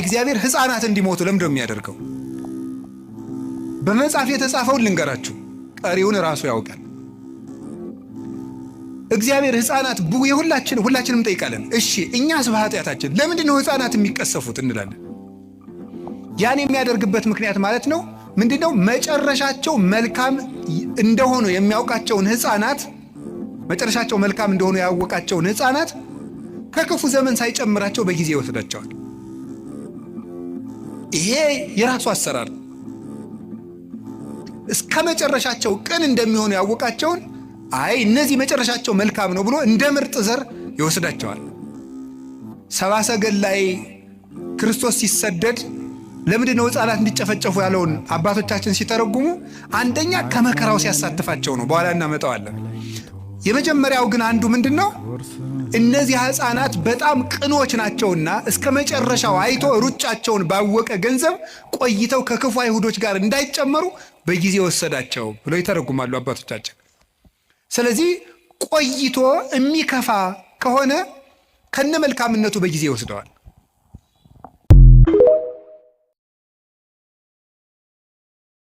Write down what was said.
እግዚአብሔር ሕፃናት እንዲሞቱ ለምንድነው የሚያደርገው? በመጽሐፍ የተጻፈውን ልንገራችሁ፣ ቀሪውን ራሱ ያውቃል። እግዚአብሔር ሕፃናት ሁላችንም ጠይቃለን። እሺ እኛስ በኃጢአታችን ለምንድነው ሕፃናት የሚቀሰፉት እንላለን። ያን የሚያደርግበት ምክንያት ማለት ነው ምንድነው? መጨረሻቸው መልካም እንደሆኑ የሚያውቃቸውን ሕፃናት መጨረሻቸው መልካም እንደሆኑ ያወቃቸውን ሕፃናት ከክፉ ዘመን ሳይጨምራቸው በጊዜ ይወስዳቸዋል። ይሄ የራሱ አሰራር። እስከ መጨረሻቸው ቅን እንደሚሆኑ ያወቃቸውን እነዚህ መጨረሻቸው መልካም ነው ብሎ እንደ ምርጥ ዘር ይወስዳቸዋል። ሰብአ ሰገል ላይ ክርስቶስ ሲሰደድ ለምንድነው ሕፃናት እንዲጨፈጨፉ ያለውን አባቶቻችን ሲተረጉሙ አንደኛ ከመከራው ሲያሳትፋቸው ነው። በኋላ እናመጣዋለን። የመጀመሪያው ግን አንዱ ምንድነው? እነዚህ ሕፃናት በጣም ቅኖች ናቸውና እስከ መጨረሻው አይቶ ሩጫቸውን ባወቀ ገንዘብ ቆይተው ከክፉ አይሁዶች ጋር እንዳይጨመሩ በጊዜ ወሰዳቸው ብሎ ይተረጉማሉ አባቶቻችን። ስለዚህ ቆይቶ የሚከፋ ከሆነ ከነ መልካምነቱ በጊዜ ይወስደዋል።